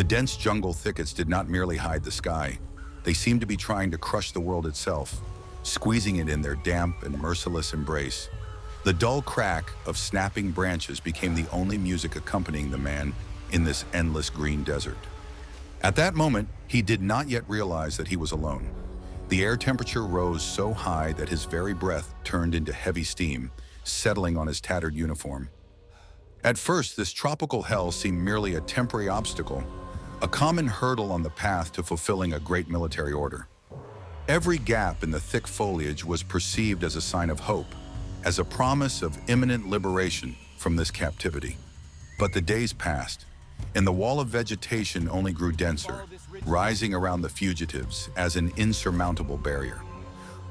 The dense jungle thickets did not merely hide the sky. They seemed to be trying to crush the world itself, squeezing it in their damp and merciless embrace. The dull crack of snapping branches became the only music accompanying the man in this endless green desert. At that moment, he did not yet realize that he was alone. The air temperature rose so high that his very breath turned into heavy steam, settling on his tattered uniform. At first, this tropical hell seemed merely a temporary obstacle, a common hurdle on the path to fulfilling a great military order. Every gap in the thick foliage was perceived as a sign of hope, as a promise of imminent liberation from this captivity. But the days passed, and the wall of vegetation only grew denser, rising around the fugitives as an insurmountable barrier.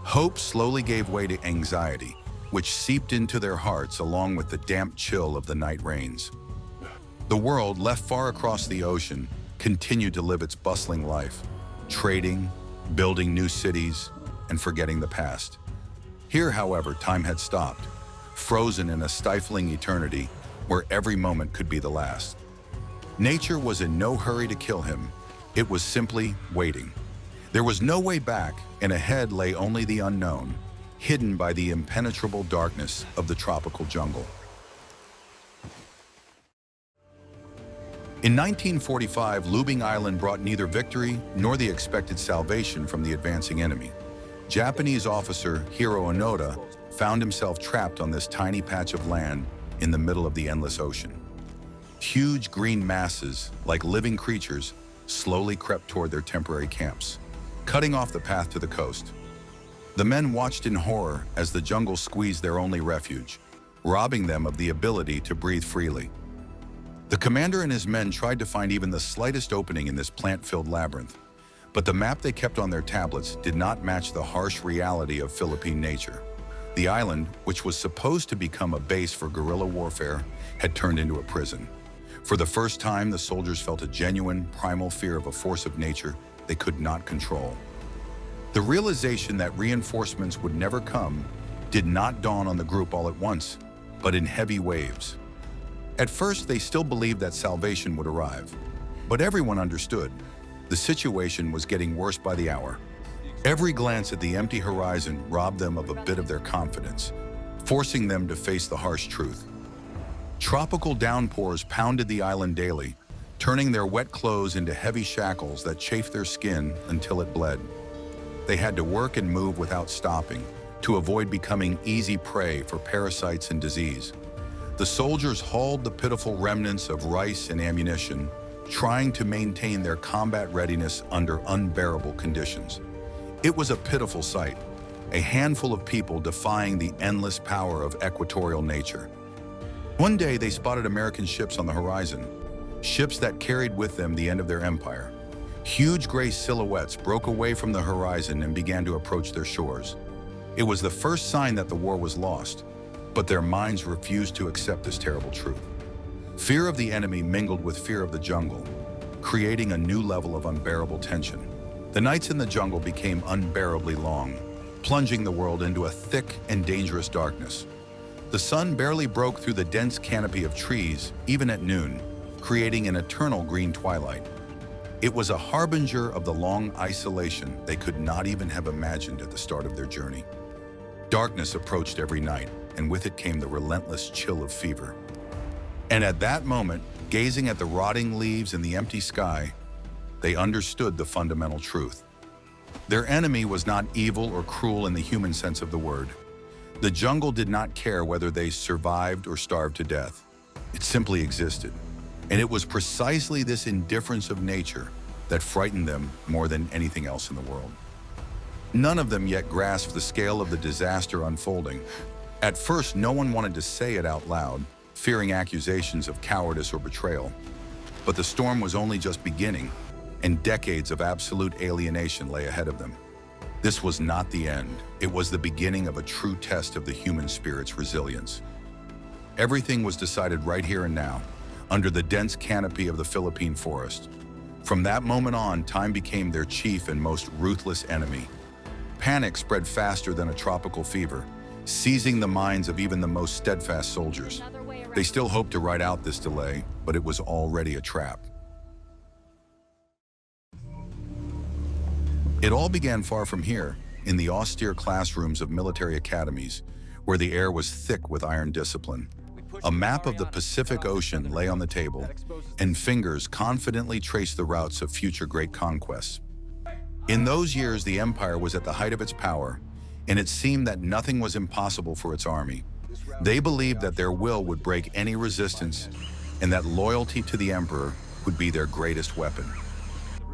Hope slowly gave way to anxiety, which seeped into their hearts along with the damp chill of the night rains. The world, left far across the ocean, continued to live its bustling life, trading, building new cities, and forgetting the past. Here, however, time had stopped, frozen in a stifling eternity where every moment could be the last. Nature was in no hurry to kill him. It was simply waiting. There was no way back, and ahead lay only the unknown, hidden by the impenetrable darkness of the tropical jungle. In 1945, Lubing Island brought neither victory nor the expected salvation from the advancing enemy. Japanese officer Hiro Onoda found himself trapped on this tiny patch of land in the middle of the endless ocean. Huge green masses, like living creatures, slowly crept toward their temporary camps, cutting off the path to the coast. The men watched in horror as the jungle squeezed their only refuge, robbing them of the ability to breathe freely. The commander and his men tried to find even the slightest opening in this plant-filled labyrinth, but the map they kept on their tablets did not match the harsh reality of Philippine nature. The island, which was supposed to become a base for guerrilla warfare, had turned into a prison. For the first time, the soldiers felt a genuine, primal fear of a force of nature they could not control. The realization that reinforcements would never come did not dawn on the group all at once, but in heavy waves. At first, they still believed that salvation would arrive, but everyone understood. The situation was getting worse by the hour. Every glance at the empty horizon robbed them of a bit of their confidence, forcing them to face the harsh truth. Tropical downpours pounded the island daily, turning their wet clothes into heavy shackles that chafed their skin until it bled. They had to work and move without stopping to avoid becoming easy prey for parasites and disease. The soldiers hauled the pitiful remnants of rice and ammunition, trying to maintain their combat readiness under unbearable conditions. It was a pitiful sight, a handful of people defying the endless power of equatorial nature. One day they spotted American ships on the horizon, ships that carried with them the end of their empire. Huge gray silhouettes broke away from the horizon and began to approach their shores. It was the first sign that the war was lost, but their minds refused to accept this terrible truth. Fear of the enemy mingled with fear of the jungle, creating a new level of unbearable tension. The nights in the jungle became unbearably long, plunging the world into a thick and dangerous darkness. The sun barely broke through the dense canopy of trees, even at noon, creating an eternal green twilight. It was a harbinger of the long isolation they could not even have imagined at the start of their journey. Darkness approached every night, and with it came the relentless chill of fever. And at that moment, gazing at the rotting leaves in the empty sky, they understood the fundamental truth. Their enemy was not evil or cruel in the human sense of the word. The jungle did not care whether they survived or starved to death. It simply existed. And it was precisely this indifference of nature that frightened them more than anything else in the world. None of them yet grasped the scale of the disaster unfolding. At first, no one wanted to say it out loud, fearing accusations of cowardice or betrayal. But the storm was only just beginning, and decades of absolute alienation lay ahead of them. This was not the end. It was the beginning of a true test of the human spirit's resilience. Everything was decided right here and now, under the dense canopy of the Philippine forest. From that moment on, time became their chief and most ruthless enemy. Panic spread faster than a tropical fever, seizing the minds of even the most steadfast soldiers. They still hoped to ride out this delay, but it was already a trap. It all began far from here, in the austere classrooms of military academies, where the air was thick with iron discipline. A map of the Pacific Ocean lay on the table, and fingers confidently traced the routes of future great conquests. In those years, the empire was at the height of its power, and it seemed that nothing was impossible for its army. They believed that their will would break any resistance, and that loyalty to the emperor would be their greatest weapon.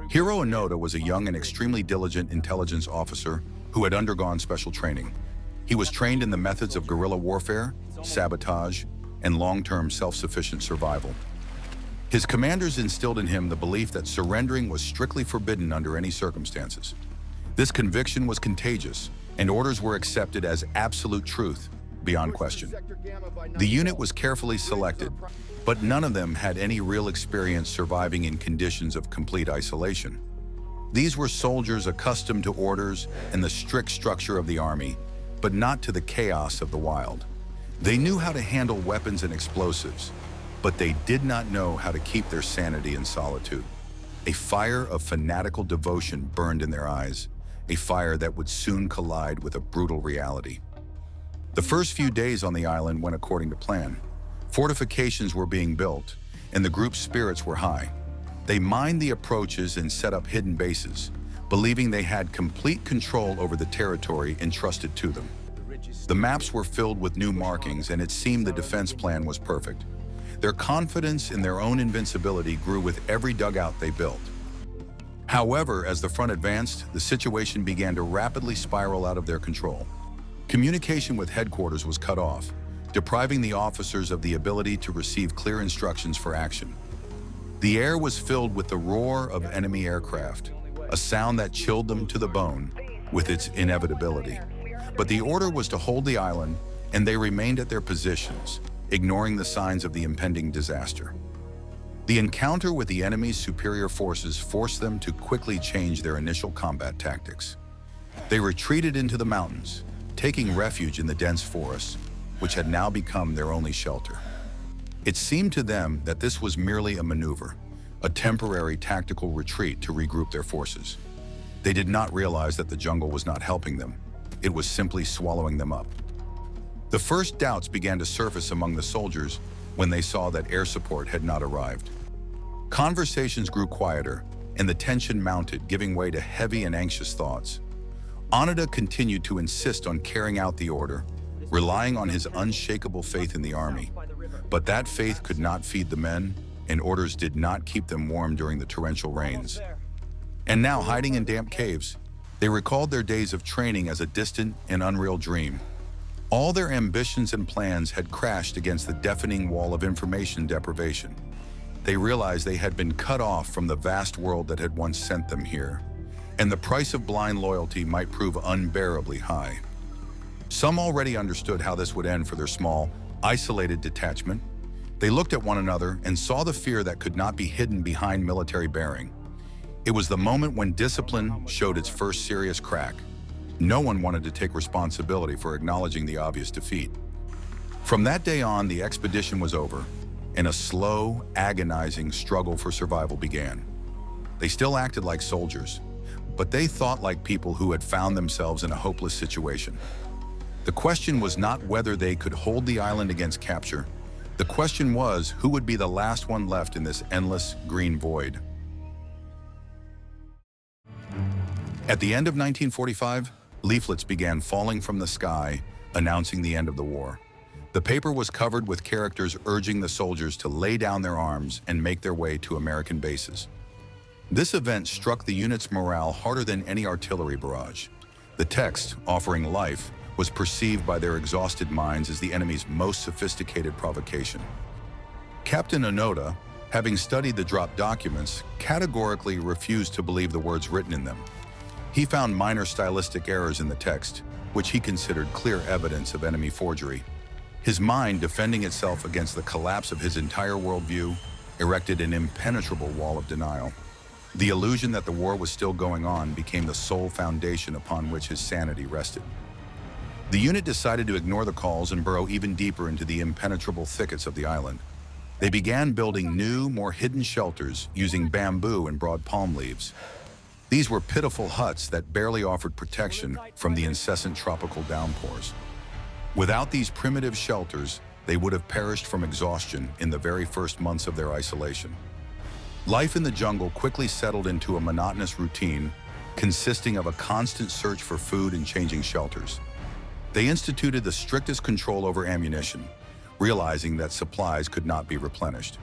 Hiro Onoda was a young and extremely diligent intelligence officer who had undergone special training. He was trained in the methods of guerrilla warfare, sabotage, and long-term self-sufficient survival. His commanders instilled in him the belief that surrendering was strictly forbidden under any circumstances. This conviction was contagious, and orders were accepted as absolute truth, beyond question. The unit was carefully selected, but none of them had any real experience surviving in conditions of complete isolation. These were soldiers accustomed to orders and the strict structure of the army, but not to the chaos of the wild. They knew how to handle weapons and explosives, but they did not know how to keep their sanity in solitude. A fire of fanatical devotion burned in their eyes, a fire that would soon collide with a brutal reality. The first few days on the island went according to plan. Fortifications were being built, and the group's spirits were high. They mined the approaches and set up hidden bases, believing they had complete control over the territory entrusted to them. The maps were filled with new markings, and it seemed the defense plan was perfect. Their confidence in their own invincibility grew with every dugout they built. However, as the front advanced, the situation began to rapidly spiral out of their control. Communication with headquarters was cut off, depriving the officers of the ability to receive clear instructions for action. The air was filled with the roar of enemy aircraft, a sound that chilled them to the bone with its inevitability. But the order was to hold the island, and they remained at their positions, ignoring the signs of the impending disaster. The encounter with the enemy's superior forces forced them to quickly change their initial combat tactics. They retreated into the mountains, taking refuge in the dense forests, which had now become their only shelter. It seemed to them that this was merely a maneuver, a temporary tactical retreat to regroup their forces. They did not realize that the jungle was not helping them. It was simply swallowing them up. The first doubts began to surface among the soldiers when they saw that air support had not arrived. Conversations grew quieter, and the tension mounted, giving way to heavy and anxious thoughts. Onoda continued to insist on carrying out the order, relying on his unshakable faith in the army. But that faith could not feed the men, and orders did not keep them warm during the torrential rains. And now, hiding in damp caves, they recalled their days of training as a distant and unreal dream. All their ambitions and plans had crashed against the deafening wall of information deprivation. They realized they had been cut off from the vast world that had once sent them here, and the price of blind loyalty might prove unbearably high. Some already understood how this would end for their small, isolated detachment. They looked at one another and saw the fear that could not be hidden behind military bearing. It was the moment when discipline showed its first serious crack. No one wanted to take responsibility for acknowledging the obvious defeat. From that day on, the expedition was over, and a slow, agonizing struggle for survival began. They still acted like soldiers, but they thought like people who had found themselves in a hopeless situation. The question was not whether they could hold the island against capture. The question was who would be the last one left in this endless green void. At the end of 1945, leaflets began falling from the sky, announcing the end of the war. The paper was covered with characters urging the soldiers to lay down their arms and make their way to American bases. This event struck the unit's morale harder than any artillery barrage. The text, offering life, was perceived by their exhausted minds as the enemy's most sophisticated provocation. Captain Onoda, having studied the dropped documents, categorically refused to believe the words written in them. He found minor stylistic errors in the text, which he considered clear evidence of enemy forgery. His mind, defending itself against the collapse of his entire worldview, erected an impenetrable wall of denial. The illusion that the war was still going on became the sole foundation upon which his sanity rested. The unit decided to ignore the calls and burrow even deeper into the impenetrable thickets of the island. They began building new, more hidden shelters using bamboo and broad palm leaves. These were pitiful huts that barely offered protection from the incessant tropical downpours. Without these primitive shelters, they would have perished from exhaustion in the very first months of their isolation. Life in the jungle quickly settled into a monotonous routine consisting of a constant search for food and changing shelters. They instituted the strictest control over ammunition, realizing that supplies could not be replenished.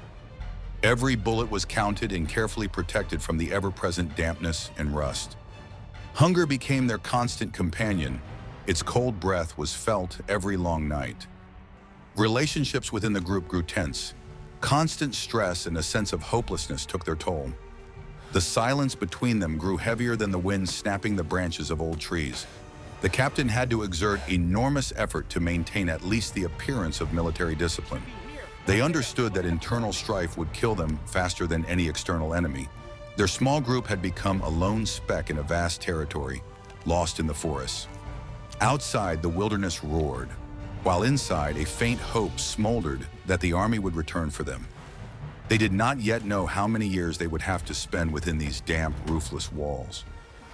Every bullet was counted and carefully protected from the ever-present dampness and rust. Hunger became their constant companion. Its cold breath was felt every long night. Relationships within the group grew tense. Constant stress and a sense of hopelessness took their toll. The silence between them grew heavier than the wind snapping the branches of old trees. The captain had to exert enormous effort to maintain at least the appearance of military discipline. They understood that internal strife would kill them faster than any external enemy. Their small group had become a lone speck in a vast territory, lost in the forests. Outside, the wilderness roared, while inside, a faint hope smoldered that the army would return for them. They did not yet know how many years they would have to spend within these damp, roofless walls.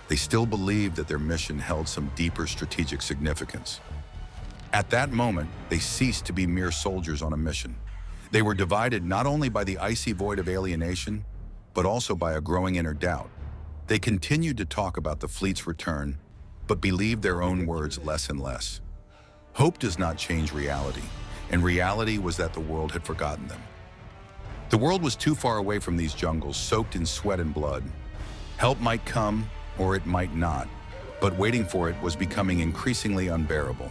They still believed that their mission held some deeper strategic significance. At that moment, they ceased to be mere soldiers on a mission. They were divided not only by the icy void of alienation, but also by a growing inner doubt. They continued to talk about the fleet's return, but believed their own words less and less. Hope does not change reality, and reality was that the world had forgotten them. The world was too far away from these jungles, soaked in sweat and blood. Help might come, or it might not, but waiting for it was becoming increasingly unbearable.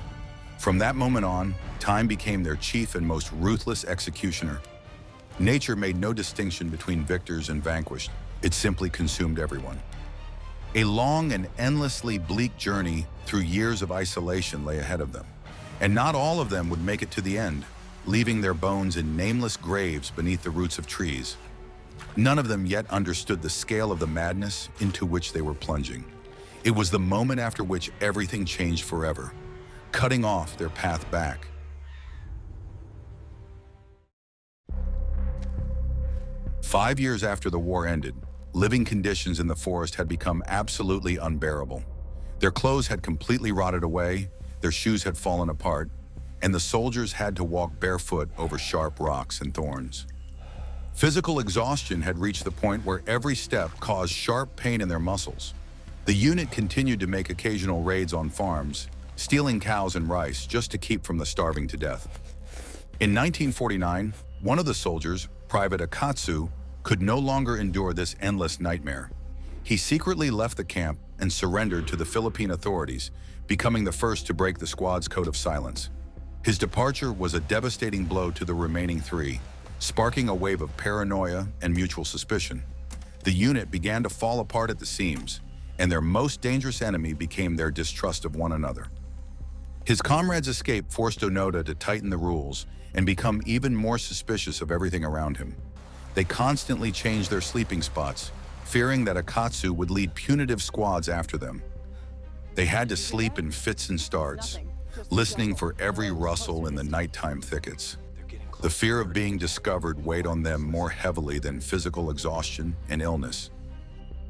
From that moment on, time became their chief and most ruthless executioner. Nature made no distinction between victors and vanquished. It simply consumed everyone. A long and endlessly bleak journey through years of isolation lay ahead of them, and not all of them would make it to the end, leaving their bones in nameless graves beneath the roots of trees. None of them yet understood the scale of the madness into which they were plunging. It was the moment after which everything changed forever, cutting off their path back. 5 years after the war ended, living conditions in the forest had become absolutely unbearable. Their clothes had completely rotted away, their shoes had fallen apart, and the soldiers had to walk barefoot over sharp rocks and thorns. Physical exhaustion had reached the point where every step caused sharp pain in their muscles. The unit continued to make occasional raids on farms, stealing cows and rice just to keep from the starving to death. In 1949, one of the soldiers, Private Akatsu, could no longer endure this endless nightmare. He secretly left the camp and surrendered to the Philippine authorities, becoming the first to break the squad's code of silence. His departure was a devastating blow to the remaining three, sparking a wave of paranoia and mutual suspicion. The unit began to fall apart at the seams, and their most dangerous enemy became their distrust of one another. His comrades' escape forced Onoda to tighten the rules and become even more suspicious of everything around him. They constantly changed their sleeping spots, fearing that Akatsu would lead punitive squads after them. They had to sleep in fits and starts, listening for every rustle in the nighttime thickets. The fear of being discovered weighed on them more heavily than physical exhaustion and illness.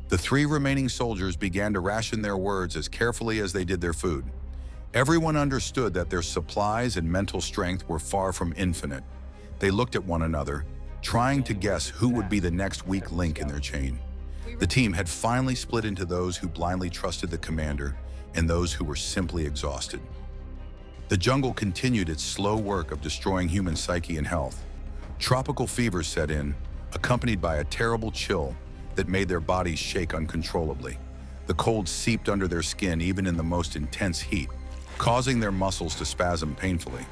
The three remaining soldiers began to ration their words as carefully as they did their food. Everyone understood that their supplies and mental strength were far from infinite. They looked at one another, trying to guess who would be the next weak link in their chain. The team had finally split into those who blindly trusted the commander and those who were simply exhausted. The jungle continued its slow work of destroying human psyche and health. Tropical fevers set in, accompanied by a terrible chill that made their bodies shake uncontrollably. The cold seeped under their skin even in the most intense heat, causing their muscles to spasm painfully.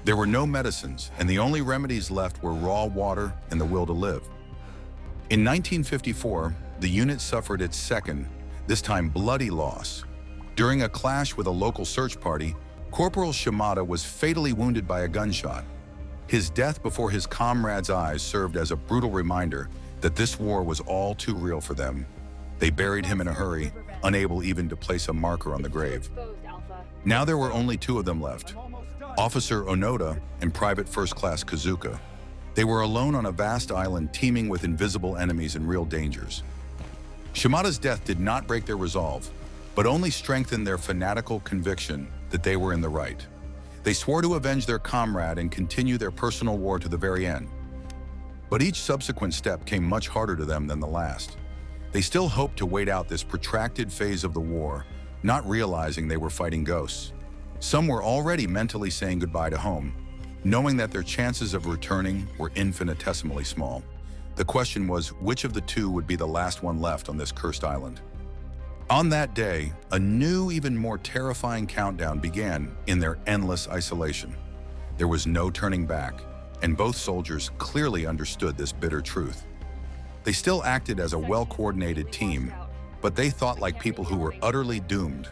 There were no medicines, and the only remedies left were raw water and the will to live. In 1954, the unit suffered its second, this time bloody loss. During a clash with a local search party, Corporal Shimada was fatally wounded by a gunshot. His death before his comrades' eyes served as a brutal reminder that this war was all too real for them. They buried him in a hurry, unable even to place a marker on the grave. Now there were only two of them left, Officer Onoda and Private First Class Kazuka. They were alone on a vast island teeming with invisible enemies and real dangers. Shimada's death did not break their resolve, but only strengthened their fanatical conviction that they were in the right. They swore to avenge their comrade and continue their personal war to the very end. But each subsequent step came much harder to them than the last. They still hoped to wait out this protracted phase of the war, not realizing they were fighting ghosts. Some were already mentally saying goodbye to home, knowing that their chances of returning were infinitesimally small. The question was, which of the two would be the last one left on this cursed island? On that day, a new, even more terrifying countdown began in their endless isolation. There was no turning back, and both soldiers clearly understood this bitter truth. They still acted as a well-coordinated team, but they thought like people who were utterly doomed.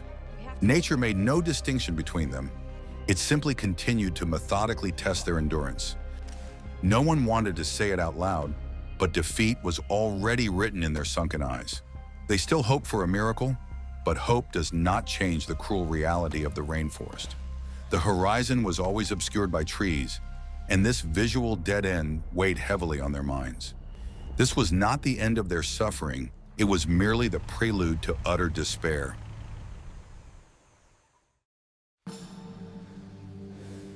Nature made no distinction between them. It simply continued to methodically test their endurance. No one wanted to say it out loud, but defeat was already written in their sunken eyes. They still hoped for a miracle, but hope does not change the cruel reality of the rainforest. The horizon was always obscured by trees, and this visual dead end weighed heavily on their minds. This was not the end of their suffering, it was merely the prelude to utter despair.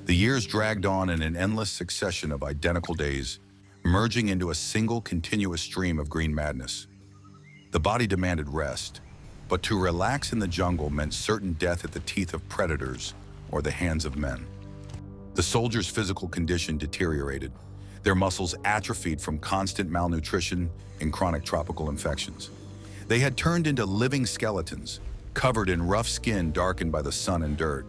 The years dragged on in an endless succession of identical days, merging into a single continuous stream of green madness. The body demanded rest, but to relax in the jungle meant certain death at the teeth of predators or the hands of men. The soldiers' physical condition deteriorated. Their muscles atrophied from constant malnutrition and chronic tropical infections. They had turned into living skeletons, covered in rough skin darkened by the sun and dirt.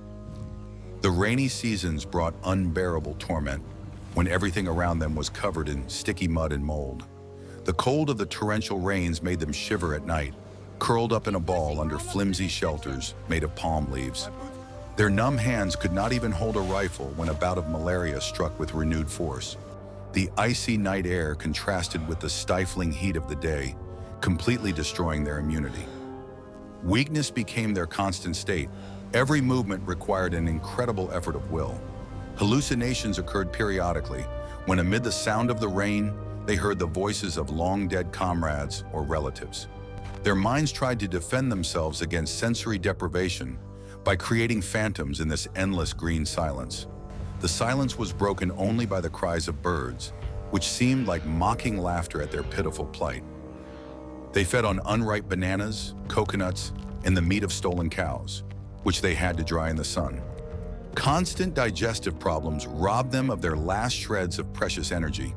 The rainy seasons brought unbearable torment when everything around them was covered in sticky mud and mold. The cold of the torrential rains made them shiver at night, curled up in a ball under flimsy shelters made of palm leaves. Their numb hands could not even hold a rifle when a bout of malaria struck with renewed force. The icy night air contrasted with the stifling heat of the day, completely destroying their immunity. Weakness became their constant state. Every movement required an incredible effort of will. Hallucinations occurred periodically, when amid the sound of the rain, they heard the voices of long-dead comrades or relatives. Their minds tried to defend themselves against sensory deprivation by creating phantoms in this endless green silence. The silence was broken only by the cries of birds, which seemed like mocking laughter at their pitiful plight. They fed on unripe bananas, coconuts, and the meat of stolen cows, which they had to dry in the sun. Constant digestive problems robbed them of their last shreds of precious energy.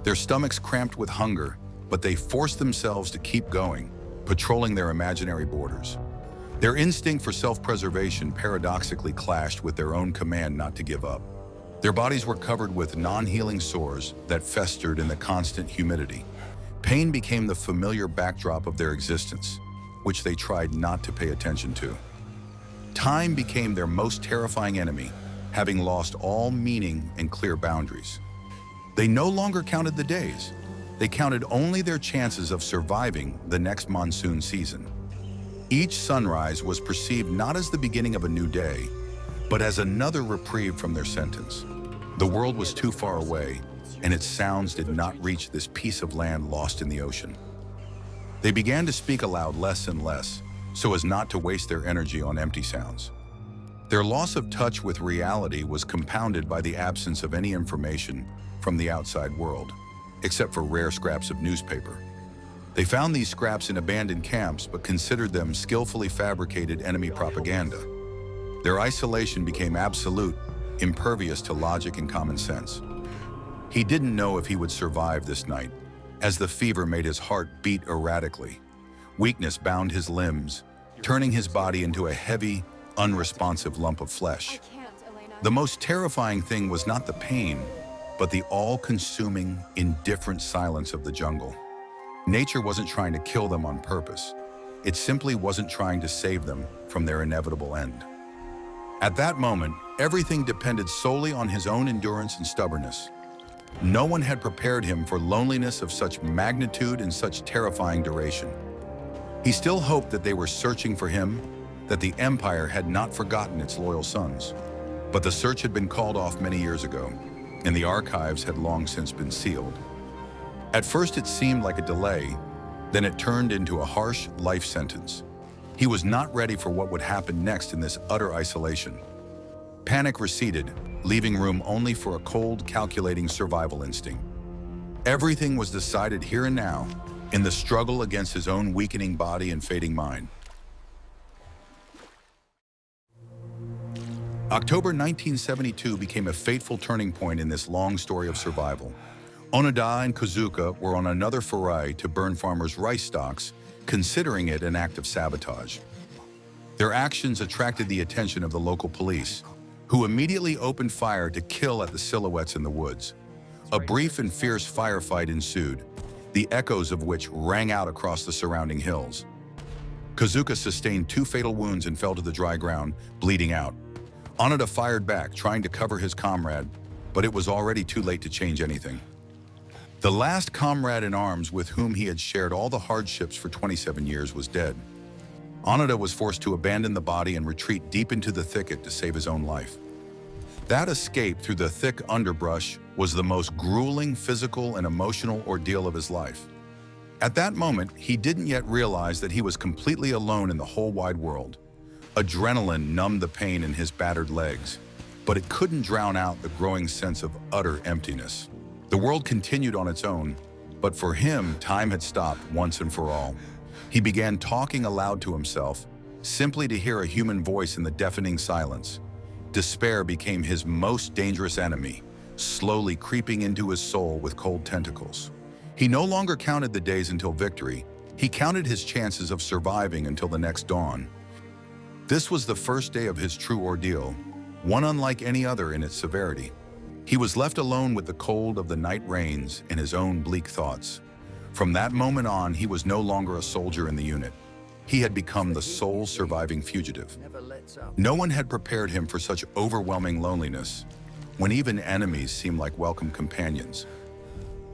Their stomachs cramped with hunger, but they forced themselves to keep going, patrolling their imaginary borders. Their instinct for self-preservation paradoxically clashed with their own command not to give up. Their bodies were covered with non-healing sores that festered in the constant humidity. Pain became the familiar backdrop of their existence, which they tried not to pay attention to. Time became their most terrifying enemy, having lost all meaning and clear boundaries. They no longer counted the days. They counted only their chances of surviving the next monsoon season. Each sunrise was perceived not as the beginning of a new day, but as another reprieve from their sentence. The world was too far away, and its sounds did not reach this piece of land lost in the ocean. They began to speak aloud less and less, so as not to waste their energy on empty sounds. Their loss of touch with reality was compounded by the absence of any information from the outside world, except for rare scraps of newspaper. They found these scraps in abandoned camps but considered them skillfully fabricated enemy propaganda. Their isolation became absolute, impervious to logic and common sense. He didn't know if he would survive this night, as the fever made his heart beat erratically. Weakness bound his limbs, turning his body into a heavy, unresponsive lump of flesh. The most terrifying thing was not the pain, but the all-consuming, indifferent silence of the jungle. Nature wasn't trying to kill them on purpose. It simply wasn't trying to save them from their inevitable end. At that moment, everything depended solely on his own endurance and stubbornness. No one had prepared him for loneliness of such magnitude and such terrifying duration. He still hoped that they were searching for him, that the Empire had not forgotten its loyal sons. But the search had been called off many years ago, and the archives had long since been sealed. At first it seemed like a delay, Then it turned into a harsh life sentence. He was not ready for what would happen next in this utter isolation. Panic receded, leaving room only for a cold, calculating survival instinct. Everything was decided here and now, in the struggle against his own weakening body and fading mind. October 1972 became a fateful turning point in this long story of survival. Onoda and Kozuka were on another foray to burn farmers' rice stalks, considering it an act of sabotage. Their actions attracted the attention of the local police, who immediately opened fire to kill at the silhouettes in the woods. A brief and fierce firefight ensued, the echoes of which rang out across the surrounding hills. Kozuka sustained 2 fatal wounds and fell to the dry ground, bleeding out. Onoda fired back, trying to cover his comrade, but it was already too late to change anything. The last comrade in arms with whom he had shared all the hardships for 27 years was dead. Onoda was forced to abandon the body and retreat deep into the thicket to save his own life. That escape through the thick underbrush was the most grueling physical and emotional ordeal of his life. At that moment, he didn't yet realize that he was completely alone in the whole wide world. Adrenaline numbed the pain in his battered legs, but it couldn't drown out the growing sense of utter emptiness. The world continued on its own, but for him, time had stopped once and for all. He began talking aloud to himself, simply to hear a human voice in the deafening silence. Despair became his most dangerous enemy, slowly creeping into his soul with cold tentacles. He no longer counted the days until victory. He counted his chances of surviving until the next dawn. This was the first day of his true ordeal, one unlike any other in its severity. He was left alone with the cold of the night rains and his own bleak thoughts. From that moment on, he was no longer a soldier in the unit. He had become the sole surviving fugitive. No one had prepared him for such overwhelming loneliness, when even enemies seemed like welcome companions.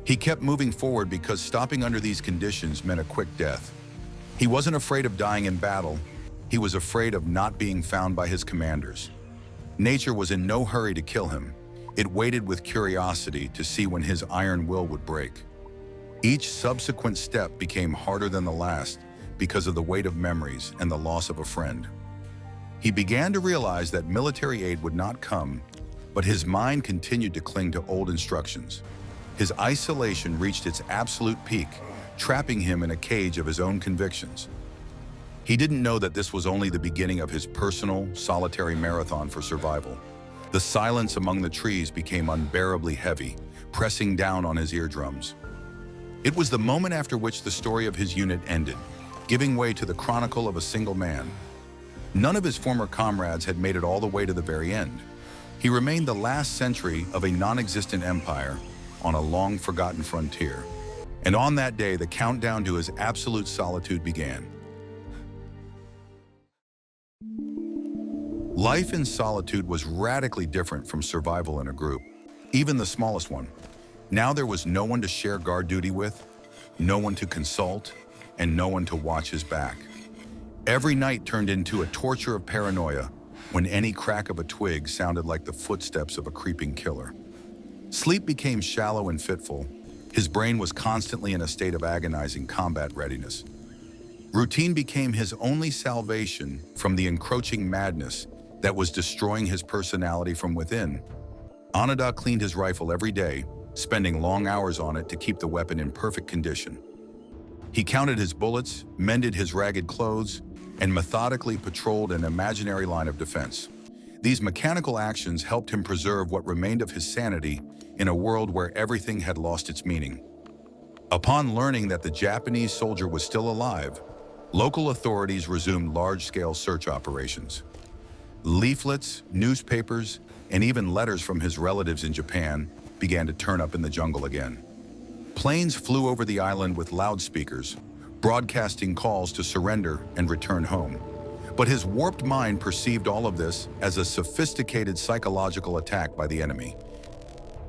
He kept moving forward because stopping under these conditions meant a quick death. He wasn't afraid of dying in battle. He was afraid of not being found by his commanders. Nature was in no hurry to kill him. It waited with curiosity to see when his iron will would break. Each subsequent step became harder than the last because of the weight of memories and the loss of a friend. He began to realize that military aid would not come, but his mind continued to cling to old instructions. His isolation reached its absolute peak, trapping him in a cage of his own convictions. He didn't know that this was only the beginning of his personal, solitary marathon for survival. The silence among the trees became unbearably heavy, pressing down on his eardrums. It was the moment after which the story of his unit ended, giving way to the chronicle of a single man. None of his former comrades had made it all the way to the very end. He remained the last sentry of a non-existent empire on a long-forgotten frontier. And on that day, the countdown to his absolute solitude began. Life in solitude was radically different from survival in a group, even the smallest one. Now there was no one to share guard duty with, no one to consult, and no one to watch his back. Every night turned into a torture of paranoia when any crack of a twig sounded like the footsteps of a creeping killer. Sleep became shallow and fitful. His brain was constantly in a state of agonizing combat readiness. Routine became his only salvation from the encroaching madness that was destroying his personality from within. Onoda cleaned his rifle every day, spending long hours on it to keep the weapon in perfect condition. He counted his bullets, mended his ragged clothes, and methodically patrolled an imaginary line of defense. These mechanical actions helped him preserve what remained of his sanity in a world where everything had lost its meaning. Upon learning that the Japanese soldier was still alive, local authorities resumed large-scale search operations. Leaflets, newspapers, and even letters from his relatives in Japan began to turn up in the jungle again. Planes flew over the island with loudspeakers, broadcasting calls to surrender and return home. But his warped mind perceived all of this as a sophisticated psychological attack by the enemy.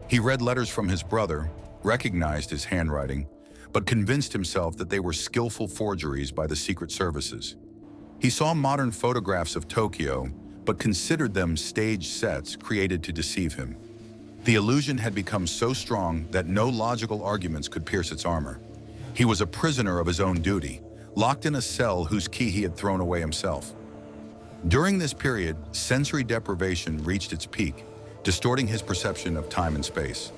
He read letters from his brother, recognized his handwriting, but convinced himself that they were skillful forgeries by the secret services. He saw modern photographs of Tokyo, but considered them staged sets created to deceive him. The illusion had become so strong that no logical arguments could pierce its armor. He was a prisoner of his own duty, locked in a cell whose key he had thrown away himself. During this period, sensory deprivation reached its peak, distorting his perception of time and space.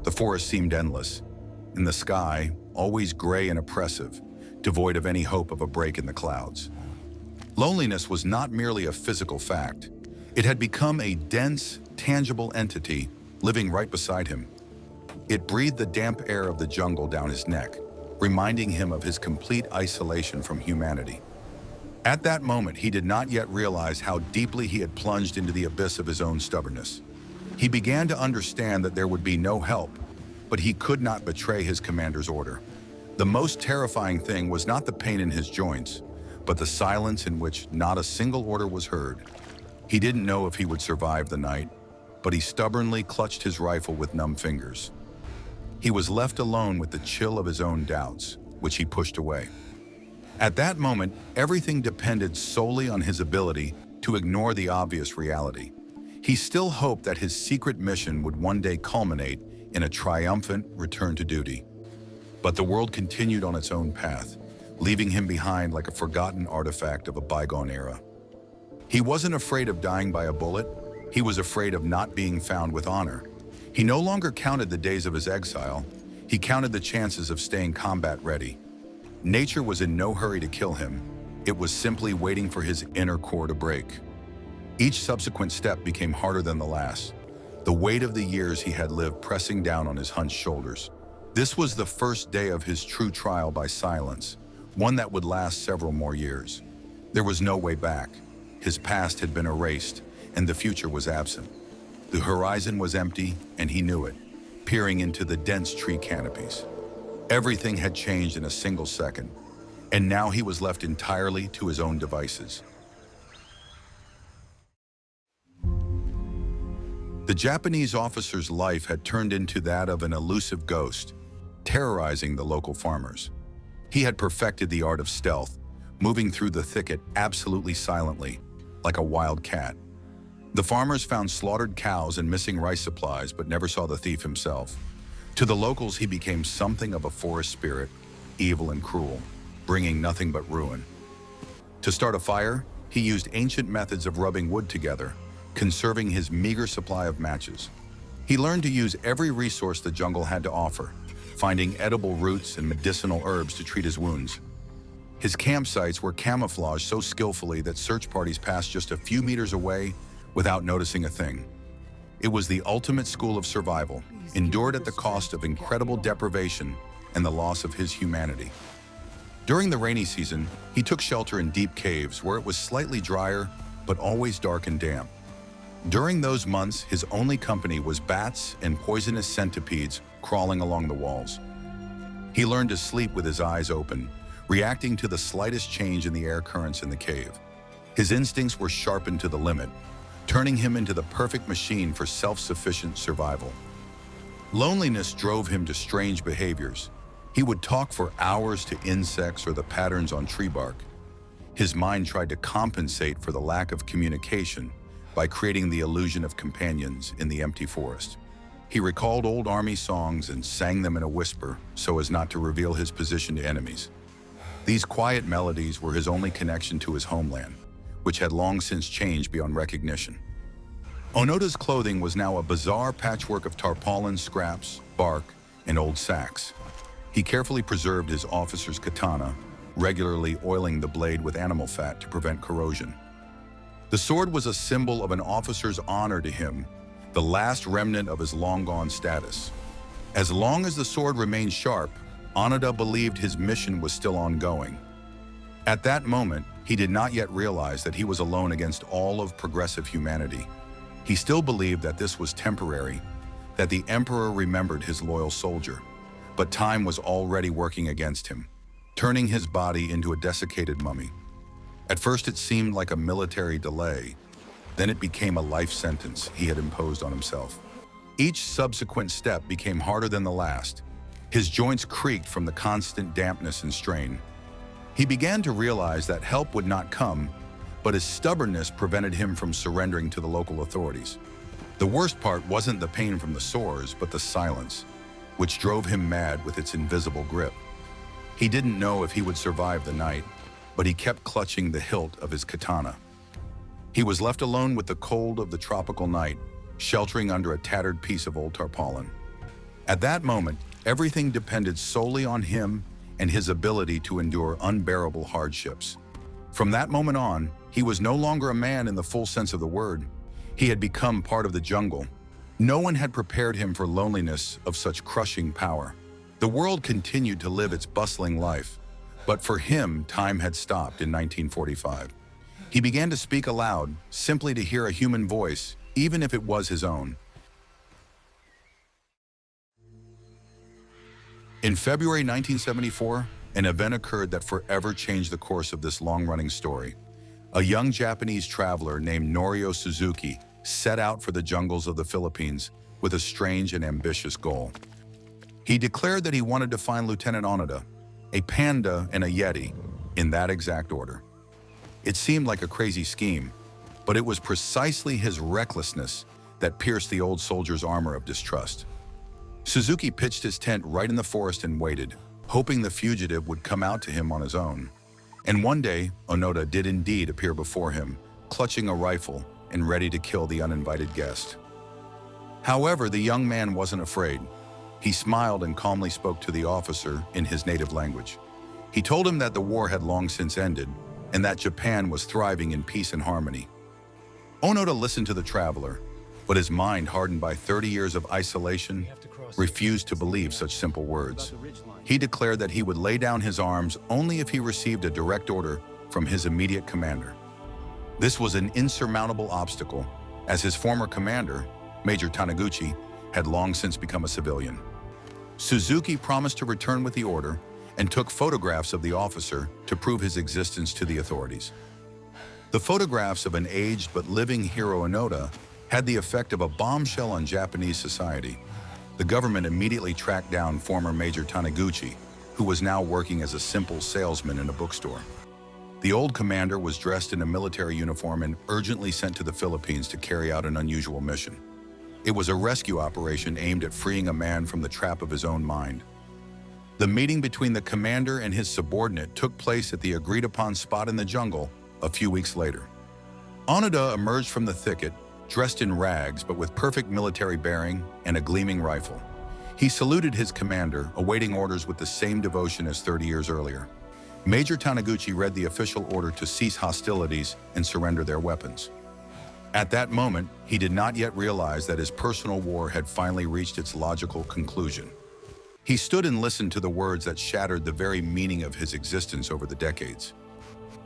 The forest seemed endless, and the sky, always gray and oppressive, devoid of any hope of a break in the clouds. Loneliness was not merely a physical fact. It had become a dense, tangible entity living right beside him. It breathed the damp air of the jungle down his neck, reminding him of his complete isolation from humanity. At that moment, he did not yet realize how deeply he had plunged into the abyss of his own stubbornness. He began to understand that there would be no help, but he could not betray his commander's order. The most terrifying thing was not the pain in his joints, but the silence in which not a single order was heard. He didn't know if he would survive the night, but he stubbornly clutched his rifle with numb fingers. He was left alone with the chill of his own doubts, which he pushed away. At that moment, everything depended solely on his ability to ignore the obvious reality. He still hoped that his secret mission would one day culminate in a triumphant return to duty. But the world continued on its own path, leaving him behind like a forgotten artifact of a bygone era. He wasn't afraid of dying by a bullet. He was afraid of not being found with honor. He no longer counted the days of his exile. He counted the chances of staying combat ready. Nature was in no hurry to kill him. It was simply waiting for his inner core to break. Each subsequent step became harder than the last, the weight of the years he had lived pressing down on his hunched shoulders. This was the first day of his true trial by silence, one that would last several more years. There was no way back. His past had been erased, and the future was absent. The horizon was empty, and he knew it, peering into the dense tree canopies. Everything had changed in a single second, and now he was left entirely to his own devices. The Japanese officer's life had turned into that of an elusive ghost, terrorizing the local farmers. He had perfected the art of stealth, moving through the thicket absolutely silently, like a wild cat. The farmers found slaughtered cows and missing rice supplies, but never saw the thief himself. To the locals, he became something of a forest spirit, evil and cruel, bringing nothing but ruin. To start a fire, he used ancient methods of rubbing wood together, conserving his meager supply of matches. He learned to use every resource the jungle had to offer, finding edible roots and medicinal herbs to treat his wounds. His campsites were camouflaged so skillfully that search parties passed just a few meters away without noticing a thing. It was the ultimate school of survival, endured at the cost of incredible deprivation and the loss of his humanity. During the rainy season, he took shelter in deep caves where it was slightly drier, but always dark and damp. During those months, his only company was bats and poisonous centipedes crawling along the walls. He learned to sleep with his eyes open, reacting to the slightest change in the air currents in the cave. His instincts were sharpened to the limit, turning him into the perfect machine for self-sufficient survival. Loneliness drove him to strange behaviors. He would talk for hours to insects or the patterns on tree bark. His mind tried to compensate for the lack of communication by creating the illusion of companions in the empty forest. He recalled old army songs and sang them in a whisper so as not to reveal his position to enemies. These quiet melodies were his only connection to his homeland, which had long since changed beyond recognition. Onoda's clothing was now a bizarre patchwork of tarpaulin scraps, bark, and old sacks. He carefully preserved his officer's katana, regularly oiling the blade with animal fat to prevent corrosion. The sword was a symbol of an officer's honor to him, the last remnant of his long-gone status. As long as the sword remained sharp, Onoda believed his mission was still ongoing. At that moment, he did not yet realize that he was alone against all of progressive humanity. He still believed that this was temporary, that the Emperor remembered his loyal soldier. But time was already working against him, turning his body into a desiccated mummy. At first it seemed like a military delay, then it became a life sentence he had imposed on himself. Each subsequent step became harder than the last. His joints creaked from the constant dampness and strain. He began to realize that help would not come, but his stubbornness prevented him from surrendering to the local authorities. The worst part wasn't the pain from the sores, but the silence, which drove him mad with its invisible grip. He didn't know if he would survive the night, but he kept clutching the hilt of his katana. He was left alone with the cold of the tropical night, sheltering under a tattered piece of old tarpaulin. At that moment, everything depended solely on him and his ability to endure unbearable hardships. From that moment on, he was no longer a man in the full sense of the word. He had become part of the jungle. No one had prepared him for loneliness of such crushing power. The world continued to live its bustling life, but for him, time had stopped in 1945. He began to speak aloud, simply to hear a human voice, even if it was his own. In February 1974, an event occurred that forever changed the course of this long-running story. A young Japanese traveler named Norio Suzuki set out for the jungles of the Philippines with a strange and ambitious goal. He declared that he wanted to find Lieutenant Onoda, a panda and a yeti, in that exact order. It seemed like a crazy scheme, but it was precisely his recklessness that pierced the old soldier's armor of distrust. Suzuki pitched his tent right in the forest and waited, hoping the fugitive would come out to him on his own. And one day, Onoda did indeed appear before him, clutching a rifle and ready to kill the uninvited guest. However, the young man wasn't afraid. He smiled and calmly spoke to the officer in his native language. He told him that the war had long since ended and that Japan was thriving in peace and harmony. Onoda listened to the traveler, but his mind, hardened by 30 years of isolation, refused to believe such simple words. He declared that he would lay down his arms only if he received a direct order from his immediate commander. This was an insurmountable obstacle, as his former commander, Major Taniguchi, had long since become a civilian. Suzuki promised to return with the order and took photographs of the officer to prove his existence to the authorities. The photographs of an aged but living Hiro Onoda had the effect of a bombshell on Japanese society. The government immediately tracked down former Major Taniguchi, who was now working as a simple salesman in a bookstore. The old commander was dressed in a military uniform and urgently sent to the Philippines to carry out an unusual mission. It was a rescue operation aimed at freeing a man from the trap of his own mind. The meeting between the commander and his subordinate took place at the agreed-upon spot in the jungle a few weeks later. Onoda emerged from the thicket, dressed in rags but with perfect military bearing and a gleaming rifle. He saluted his commander, awaiting orders with the same devotion as 30 years earlier. Major Taniguchi read the official order to cease hostilities and surrender their weapons. At that moment, he did not yet realize that his personal war had finally reached its logical conclusion. He stood and listened to the words that shattered the very meaning of his existence over the decades.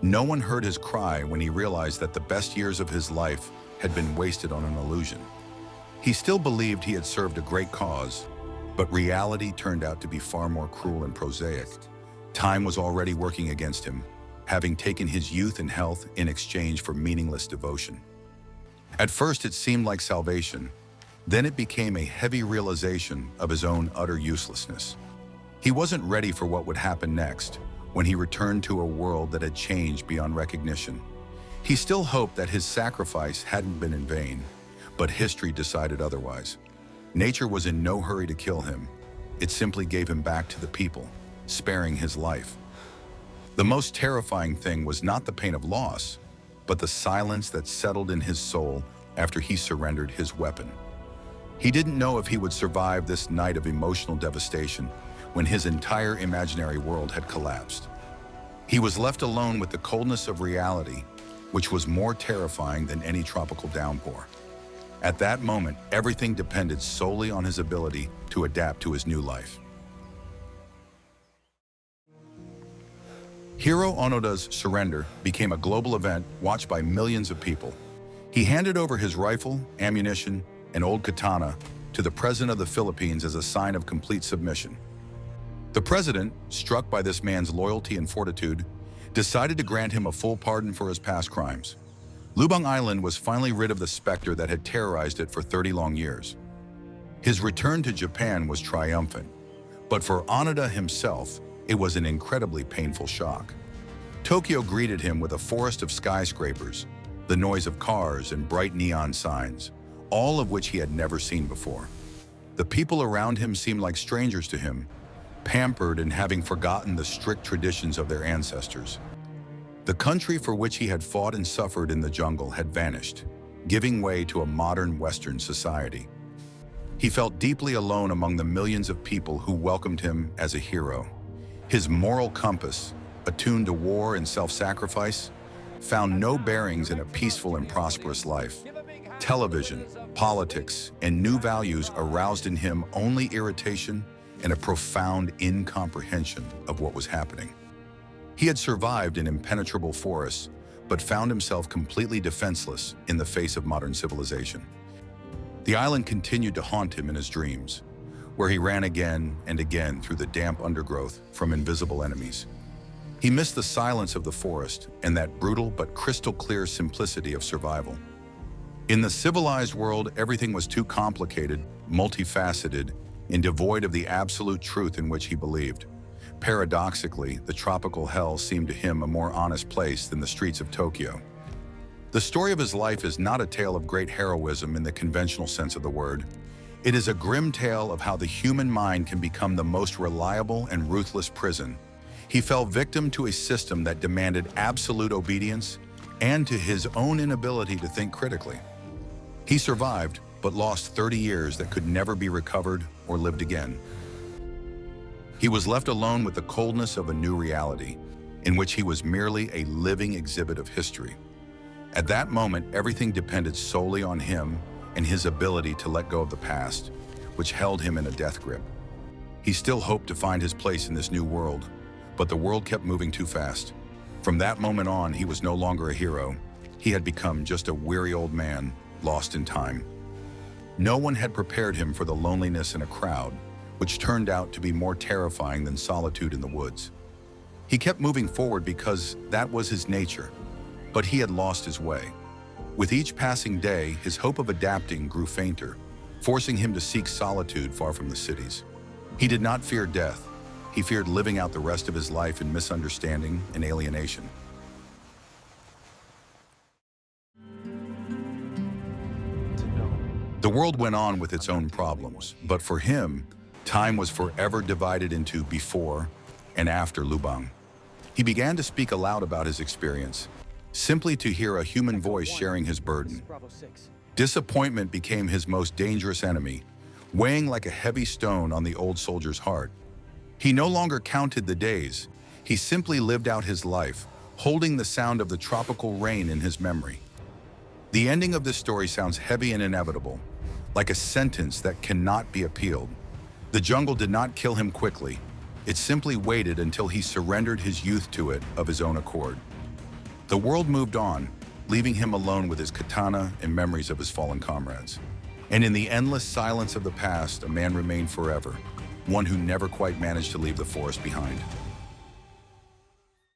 No one heard his cry when he realized that the best years of his life had been wasted on an illusion. He still believed he had served a great cause, but reality turned out to be far more cruel and prosaic. Time was already working against him, having taken his youth and health in exchange for meaningless devotion. At first, it seemed like salvation. Then it became a heavy realization of his own utter uselessness. He wasn't ready for what would happen next, when he returned to a world that had changed beyond recognition. He still hoped that his sacrifice hadn't been in vain, but history decided otherwise. Nature was in no hurry to kill him. It simply gave him back to the people, sparing his life. The most terrifying thing was not the pain of loss, but the silence that settled in his soul after he surrendered his weapon. He didn't know if he would survive this night of emotional devastation when his entire imaginary world had collapsed. He was left alone with the coldness of reality, which was more terrifying than any tropical downpour. At that moment, everything depended solely on his ability to adapt to his new life. Hiro Onoda's surrender became a global event watched by millions of people. He handed over his rifle, ammunition, and old katana to the president of the Philippines as a sign of complete submission. The president, struck by this man's loyalty and fortitude, decided to grant him a full pardon for his past crimes. Lubang Island was finally rid of the specter that had terrorized it for 30 long years. His return to Japan was triumphant, but for Onoda himself, it was an incredibly painful shock. Tokyo greeted him with a forest of skyscrapers, the noise of cars and bright neon signs, all of which he had never seen before. The people around him seemed like strangers to him, pampered and having forgotten the strict traditions of their ancestors. The country for which he had fought and suffered in the jungle had vanished, giving way to a modern Western society. He felt deeply alone among the millions of people who welcomed him as a hero. His moral compass, attuned to war and self-sacrifice, found no bearings in a peaceful and prosperous life. Television, politics, and new values aroused in him only irritation and a profound incomprehension of what was happening. He had survived in impenetrable forests, but found himself completely defenseless in the face of modern civilization. The island continued to haunt him in his dreams, where he ran again and again through the damp undergrowth from invisible enemies. He missed the silence of the forest and that brutal but crystal clear simplicity of survival. In the civilized world, everything was too complicated, multifaceted, and devoid of the absolute truth in which he believed. Paradoxically, the tropical hell seemed to him a more honest place than the streets of Tokyo. The story of his life is not a tale of great heroism in the conventional sense of the word. It is a grim tale of how the human mind can become the most reliable and ruthless prison. He fell victim to a system that demanded absolute obedience and to his own inability to think critically. He survived, but lost 30 years that could never be recovered or lived again. He was left alone with the coldness of a new reality, in which he was merely a living exhibit of history. At that moment, everything depended solely on him and his ability to let go of the past, which held him in a death grip. He still hoped to find his place in this new world, but the world kept moving too fast. From that moment on, he was no longer a hero. He had become just a weary old man, lost in time. No one had prepared him for the loneliness in a crowd, which turned out to be more terrifying than solitude in the woods. He kept moving forward because that was his nature, but he had lost his way. With each passing day, his hope of adapting grew fainter, forcing him to seek solitude far from the cities. He did not fear death. He feared living out the rest of his life in misunderstanding and alienation. The world went on with its own problems, but for him, time was forever divided into before and after Lubang. He began to speak aloud about his experience, simply to hear a human voice sharing his burden. Disappointment became his most dangerous enemy, weighing like a heavy stone on the old soldier's heart. He no longer counted the days. He simply lived out his life, holding the sound of the tropical rain in his memory. The ending of this story sounds heavy and inevitable, like a sentence that cannot be appealed. The jungle did not kill him quickly. It simply waited until he surrendered his youth to it of his own accord. The world moved on, leaving him alone with his katana and memories of his fallen comrades. And in the endless silence of the past, a man remained forever, one who never quite managed to leave the forest behind.